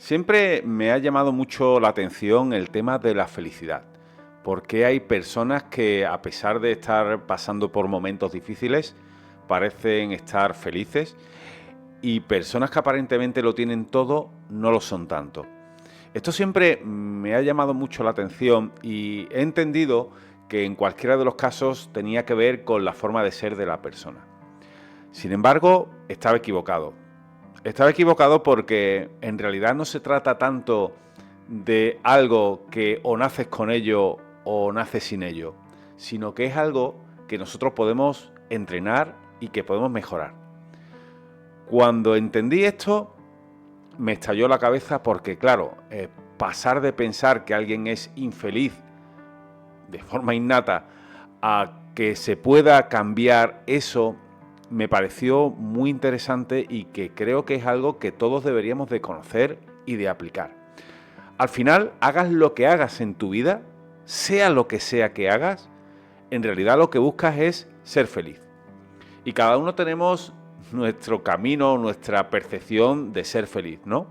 Siempre me ha llamado mucho la atención el tema de la felicidad, porque hay personas que a pesar de estar pasando por momentos difíciles, parecen estar felices y personas que aparentemente lo tienen todo no lo son tanto. Esto siempre me ha llamado mucho la atención y he entendido que en cualquiera de los casos tenía que ver con la forma de ser de la persona. Sin embargo, estaba equivocado. Estaba equivocado porque en realidad no se trata tanto de algo que o naces con ello o naces sin ello, sino que es algo que nosotros podemos entrenar y que podemos mejorar. Cuando entendí esto, me estalló la cabeza porque, claro, pasar de pensar que alguien es infeliz de forma innata a que se pueda cambiar eso me pareció muy interesante y que creo que es algo que todos deberíamos de conocer y de aplicar. Al final, hagas lo que hagas en tu vida, sea lo que sea que hagas, en realidad lo que buscas es ser feliz. Y cada uno tenemos nuestro camino, nuestra percepción de ser feliz, ¿no?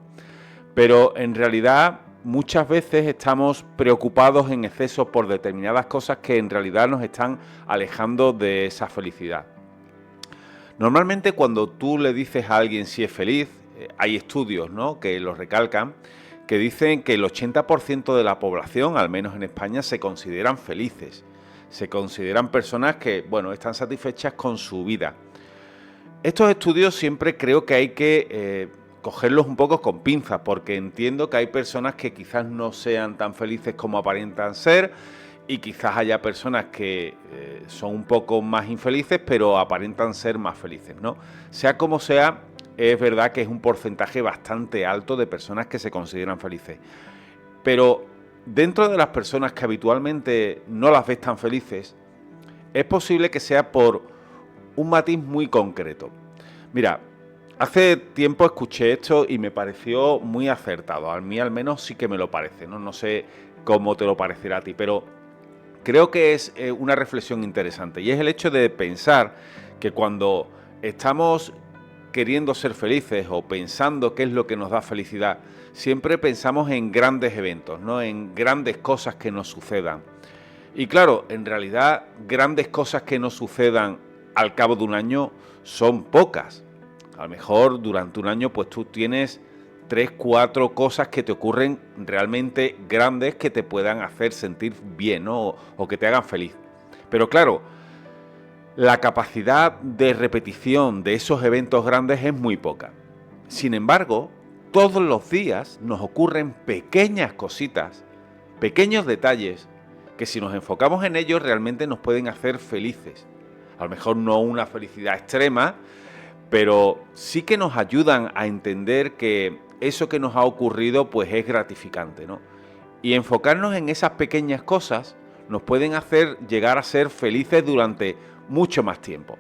Pero en realidad muchas veces estamos preocupados en exceso por determinadas cosas que en realidad nos están alejando de esa felicidad. Normalmente cuando tú le dices a alguien si es feliz, hay estudios, ¿no?, que lo recalcan, que dicen que el 80% de la población, al menos en España, se consideran felices. Se consideran personas que, bueno, están satisfechas con su vida. Estos estudios siempre creo que hay que cogerlos un poco con pinzas, porque entiendo que hay personas que quizás no sean tan felices como aparentan ser y quizás haya personas que son un poco más infelices, pero aparentan ser más felices, ¿no? Sea como sea, es verdad que es un porcentaje bastante alto de personas que se consideran felices. Pero dentro de las personas que habitualmente no las ves tan felices, es posible que sea por un matiz muy concreto. Mira, hace tiempo escuché esto y me pareció muy acertado. A mí al menos sí que me lo parece, ¿no? No sé cómo te lo parecerá a ti, pero creo que es una reflexión interesante y es el hecho de pensar que cuando estamos queriendo ser felices o pensando qué es lo que nos da felicidad, siempre pensamos en grandes eventos, ¿no?, en grandes cosas que nos sucedan. Y claro, en realidad grandes cosas que nos sucedan al cabo de un año son pocas. A lo mejor durante un año pues tú tienes 3, 4 cosas que te ocurren realmente grandes que te puedan hacer sentir bien, ¿no?, o que te hagan feliz. Pero claro, la capacidad de repetición de esos eventos grandes es muy poca. Sin embargo, todos los días nos ocurren pequeñas cositas, pequeños detalles, que si nos enfocamos en ellos realmente nos pueden hacer felices. A lo mejor no una felicidad extrema, pero sí que nos ayudan a entender que eso que nos ha ocurrido pues es gratificante, ¿no? Y enfocarnos en esas pequeñas cosas nos pueden hacer llegar a ser felices durante mucho más tiempo.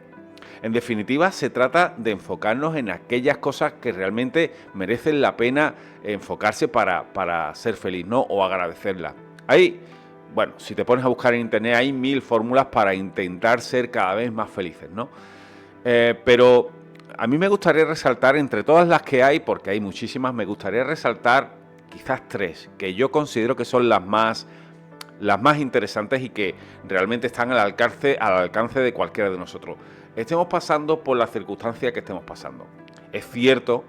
En definitiva, se trata de enfocarnos en aquellas cosas que realmente merecen la pena enfocarse para ser feliz, ¿no?, o agradecerlas. Bueno, si te pones a buscar en internet, hay 1000 fórmulas para intentar ser cada vez más felices, ¿no? Pero a mí me gustaría resaltar, entre todas las que hay, porque hay muchísimas, me gustaría resaltar quizás 3, que yo considero que son las más interesantes y que realmente están al alcance de cualquiera de nosotros. Estemos pasando por la circunstancia que estemos pasando. Es cierto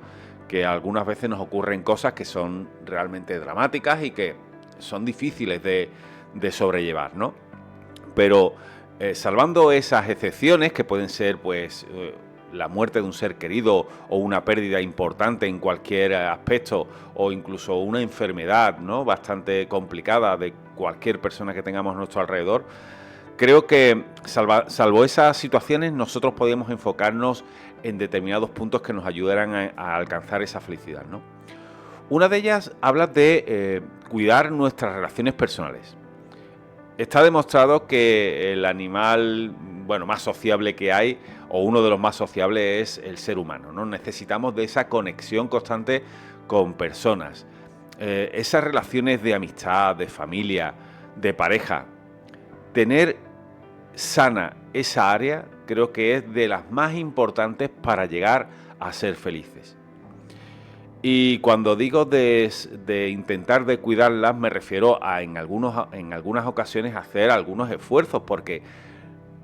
que algunas veces nos ocurren cosas que son realmente dramáticas y que son difíciles de sobrellevar, ¿no? Pero salvando esas excepciones que pueden ser pues la muerte de un ser querido o una pérdida importante en cualquier aspecto o incluso una enfermedad, ¿no?, bastante complicada de cualquier persona que tengamos a nuestro alrededor, creo que salvo esas situaciones nosotros podemos enfocarnos en determinados puntos que nos ayudarán a alcanzar esa felicidad, ¿no? Una de ellas habla de cuidar nuestras relaciones personales. Está demostrado que el animal, bueno, más sociable que hay, o uno de los más sociables, es el ser humano, ¿no? Necesitamos de esa conexión constante con personas. Esas relaciones de amistad, de familia, de pareja. Tener sana esa área creo que es de las más importantes para llegar a ser felices. Y cuando digo de intentar de cuidarlas, me refiero a en algunas ocasiones hacer algunos esfuerzos, porque,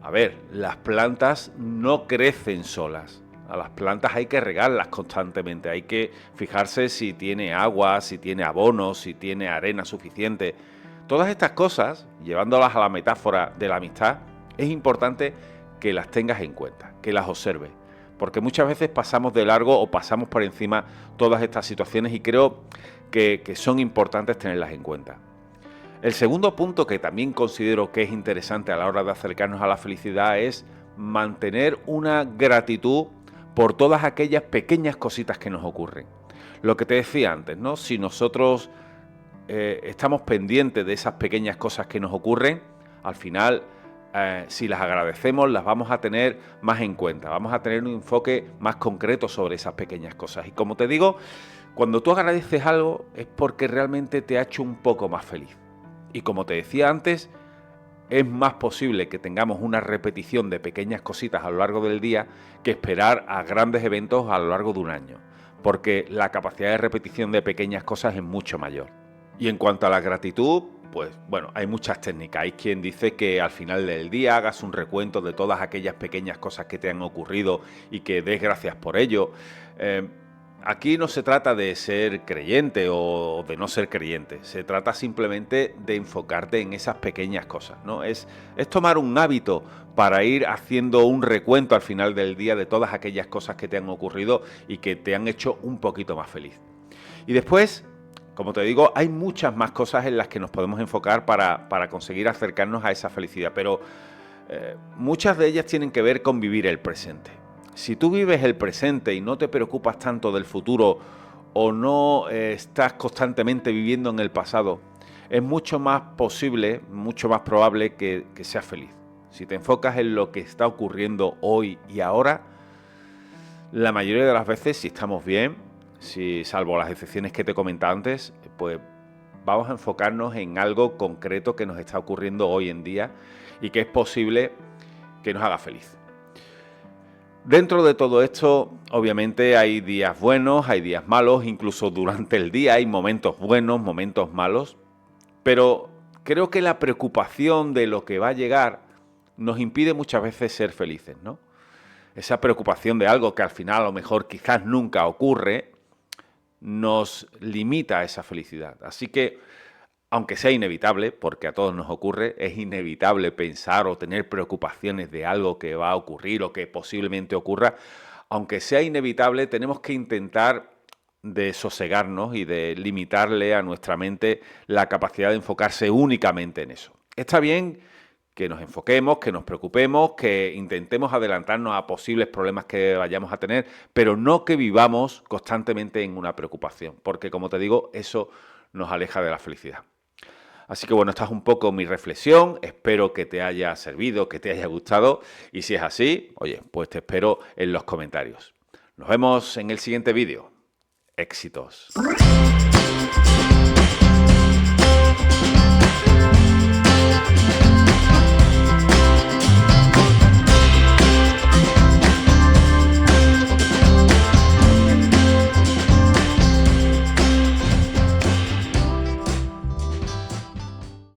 a ver, las plantas no crecen solas. A las plantas hay que regarlas constantemente, hay que fijarse si tiene agua, si tiene abono, si tiene arena suficiente. Todas estas cosas, llevándolas a la metáfora de la amistad, es importante que las tengas en cuenta, que las observes. Porque muchas veces pasamos de largo o pasamos por encima todas estas situaciones y creo que son importantes tenerlas en cuenta. El segundo punto que también considero que es interesante a la hora de acercarnos a la felicidad es mantener una gratitud por todas aquellas pequeñas cositas que nos ocurren. Lo que te decía antes, ¿no? Si nosotros estamos pendientes de esas pequeñas cosas que nos ocurren, al final, si las agradecemos, las vamos a tener más en cuenta, vamos a tener un enfoque más concreto sobre esas pequeñas cosas. Y como te digo, cuando tú agradeces algo es porque realmente te ha hecho un poco más feliz. Y como te decía antes, es más posible que tengamos una repetición de pequeñas cositas a lo largo del día que esperar a grandes eventos a lo largo de un año, porque la capacidad de repetición de pequeñas cosas es mucho mayor. Y en cuanto a la gratitud, pues bueno, hay muchas técnicas. Hay quien dice que al final del día hagas un recuento de todas aquellas pequeñas cosas que te han ocurrido y que des gracias por ello. Aquí no se trata de ser creyente o de no ser creyente, se trata simplemente de enfocarte en esas pequeñas cosas, ¿no? Es tomar un hábito para ir haciendo un recuento al final del día de todas aquellas cosas que te han ocurrido y que te han hecho un poquito más feliz. Y después, como te digo, hay muchas más cosas en las que nos podemos enfocar para conseguir acercarnos a esa felicidad, pero muchas de ellas tienen que ver con vivir el presente. Si tú vives el presente y no te preocupas tanto del futuro o no estás constantemente viviendo en el pasado, es mucho más posible, mucho más probable que seas feliz. Si te enfocas en lo que está ocurriendo hoy y ahora, la mayoría de las veces, si estamos bien, si salvo las excepciones que te comentaba antes, pues vamos a enfocarnos en algo concreto que nos está ocurriendo hoy en día y que es posible que nos haga feliz. Dentro de todo esto, obviamente hay días buenos, hay días malos, incluso durante el día hay momentos buenos, momentos malos, pero creo que la preocupación de lo que va a llegar nos impide muchas veces ser felices, ¿no? Esa preocupación de algo que al final a lo mejor quizás nunca ocurre, nos limita a esa felicidad. Así que, aunque sea inevitable, porque a todos nos ocurre, es inevitable pensar o tener preocupaciones de algo que va a ocurrir o que posiblemente ocurra, aunque sea inevitable, tenemos que intentar de sosegarnos y de limitarle a nuestra mente la capacidad de enfocarse únicamente en eso. Está bien que nos enfoquemos, que nos preocupemos, que intentemos adelantarnos a posibles problemas que vayamos a tener, pero no que vivamos constantemente en una preocupación, porque como te digo, eso nos aleja de la felicidad. Así que bueno, esta es un poco mi reflexión, espero que te haya servido, que te haya gustado y si es así, oye, pues te espero en los comentarios. Nos vemos en el siguiente vídeo. Éxitos.